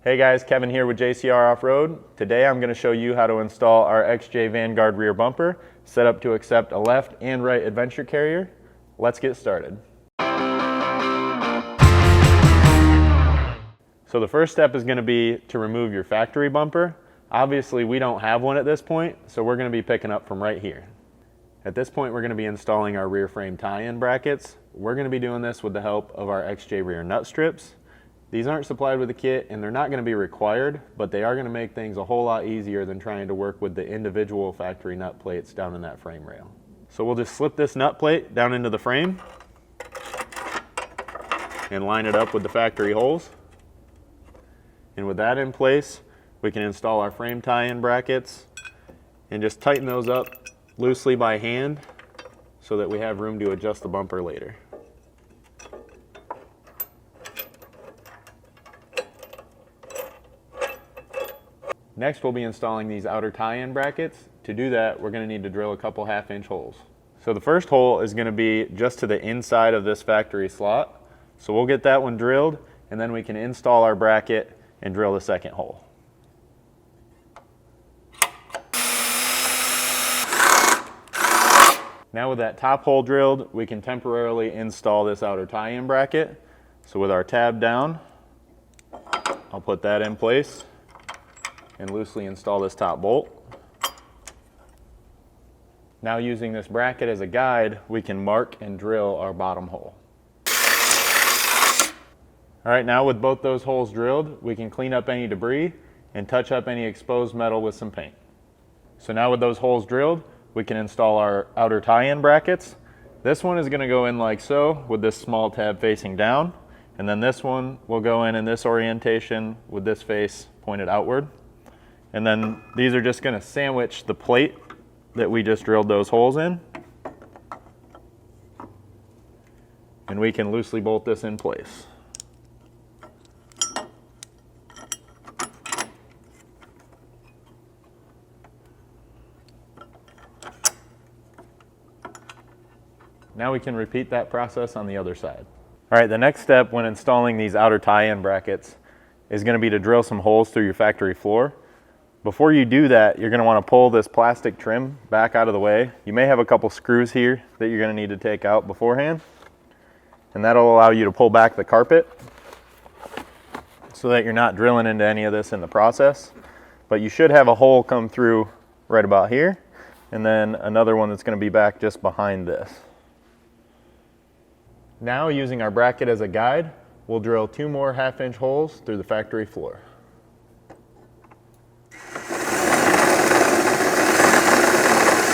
Hey guys, Kevin here with JcrOffroad. Today I'm going to show you how to install our XJ Vanguard rear bumper, set up to accept a left and right adventure carrier. Let's get started. So the first step is going to be to remove your factory bumper. Obviously we don't have one at this point, so we're going to be picking up from right here. At this point we're going to be installing our rear frame tie-in brackets. We're going to be doing this with the help of our XJ rear nut strips. These aren't supplied with a kit and they're not going to be required, but they are going to make things a whole lot easier than trying to work with the individual factory nut plates down in that frame rail. So we'll just slip this nut plate down into the frame and line it up with the factory holes. And with that in place, we can install our frame tie-in brackets and just tighten those up loosely by hand so that we have room to adjust the bumper later. Next, we'll be installing these outer tie-in brackets. To do that, we're going to need to drill a couple half-inch holes. So the first hole is going to be just to the inside of this factory slot. So we'll get that one drilled, and then we can install our bracket and drill the second hole. Now with that top hole drilled, we can temporarily install this outer tie-in bracket. So with our tab down, I'll put that in place and loosely install this top bolt. Now using this bracket as a guide, we can mark and drill our bottom hole. All right, now with both those holes drilled, we can clean up any debris and touch up any exposed metal with some paint. So now with those holes drilled, we can install our outer tie-in brackets. This one is going to go in like so with this small tab facing down, and then this one will go in this orientation with this face pointed outward. And then these are just going to sandwich the plate that we just drilled those holes in. And we can loosely bolt this in place. Now we can repeat that process on the other side. All right, the next step when installing these outer tie-in brackets is going to be to drill some holes through your factory floor. Before you do that, you're going to want to pull this plastic trim back out of the way. You may have a couple screws here that you're going to need to take out beforehand, and that'll allow you to pull back the carpet so that you're not drilling into any of this in the process. But you should have a hole come through right about here, and then another one that's going to be back just behind this. Now, using our bracket as a guide, we'll drill 2 more half-inch holes through the factory floor.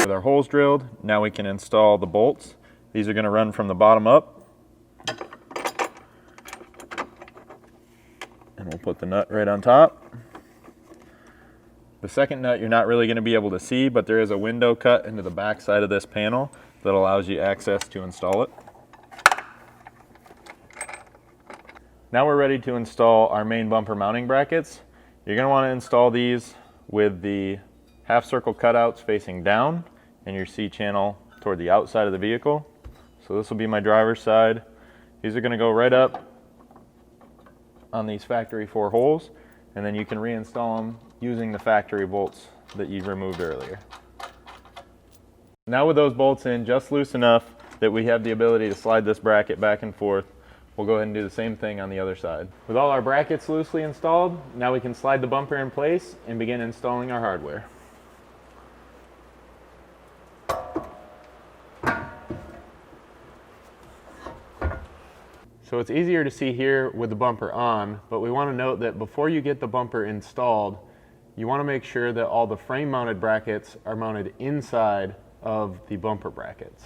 With our holes drilled, now we can install the bolts. These are going to run from the bottom up. And we'll put the nut right on top. The second nut you're not really going to be able to see, but there is a window cut into the back side of this panel that allows you access to install it. Now we're ready to install our main bumper mounting brackets. You're going to want to install these with the half circle cutouts facing down and your C-channel toward the outside of the vehicle. So this will be my driver's side. These are going to go right up on these factory 4 holes, and then you can reinstall them using the factory bolts that you removed earlier. Now with those bolts in just loose enough that we have the ability to slide this bracket back and forth, we'll go ahead and do the same thing on the other side. With all our brackets loosely installed, now we can slide the bumper in place and begin installing our hardware. So it's easier to see here with the bumper on, but we want to note that before you get the bumper installed, you want to make sure that all the frame mounted brackets are mounted inside of the bumper brackets.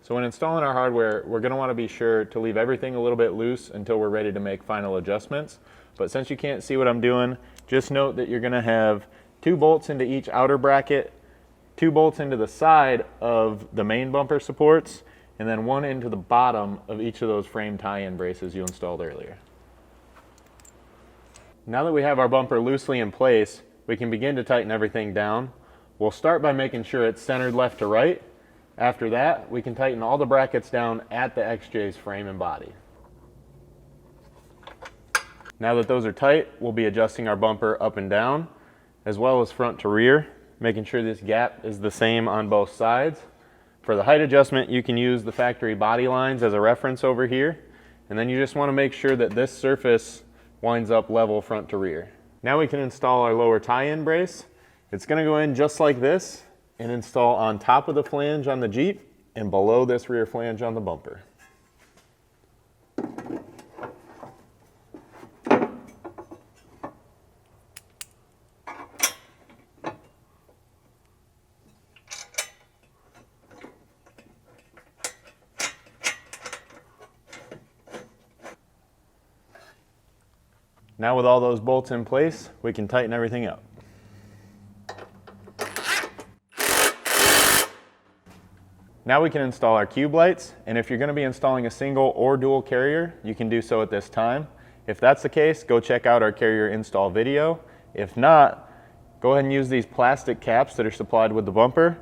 So when installing our hardware, we're going to want to be sure to leave everything a little bit loose until we're ready to make final adjustments. But since you can't see what I'm doing, just note that you're going to have 2 bolts into each outer bracket, 2 bolts into the side of the main bumper supports, and then 1 into the bottom of each of those frame tie-in braces you installed earlier. Now that we have our bumper loosely in place, we can begin to tighten everything down. We'll start by making sure it's centered left to right. After that, we can tighten all the brackets down at the XJ's frame and body. Now that those are tight, we'll be adjusting our bumper up and down, as well as front to rear, making sure this gap is the same on both sides. For the height adjustment, you can use the factory body lines as a reference over here, and then you just want to make sure that this surface winds up level front to rear. Now we can install our lower tie-in brace. It's going to go in just like this and install on top of the flange on the Jeep and below this rear flange on the bumper. Now with all those bolts in place, we can tighten everything up. Now we can install our cube lights, and if you're going to be installing a single or dual carrier, you can do so at this time. If that's the case, go check out our carrier install video. If not, go ahead and use these plastic caps that are supplied with the bumper,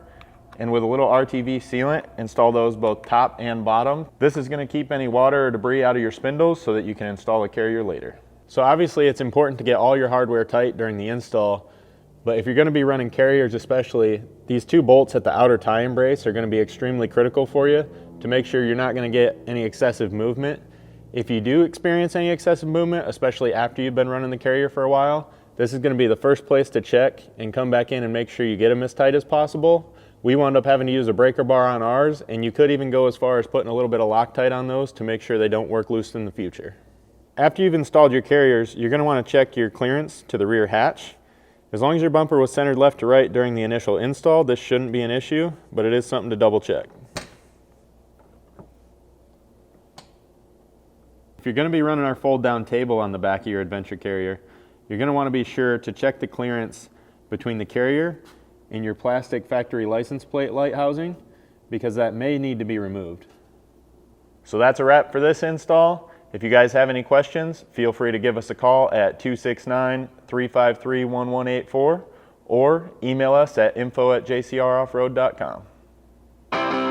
and with a little RTV sealant, install those both top and bottom. This is going to keep any water or debris out of your spindles so that you can install a carrier later. So obviously it's important to get all your hardware tight during the install, but if you're going to be running carriers especially, these two bolts at the outer tie-in brace are going to be extremely critical for you to make sure you're not going to get any excessive movement. If you do experience any excessive movement, especially after you've been running the carrier for a while, this is going to be the first place to check and come back in and make sure you get them as tight as possible. We wound up having to use a breaker bar on ours, and you could even go as far as putting a little bit of Loctite on those to make sure they don't work loose in the future. After you've installed your carriers, you're going to want to check your clearance to the rear hatch. As long as your bumper was centered left to right during the initial install, this shouldn't be an issue, but it is something to double check. If you're going to be running our fold down table on the back of your adventure carrier, you're going to want to be sure to check the clearance between the carrier and your plastic factory license plate light housing, because that may need to be removed. So that's a wrap for this install. If you guys have any questions, feel free to give us a call at 269-353-1184 or email us at info@jcroffroad.com.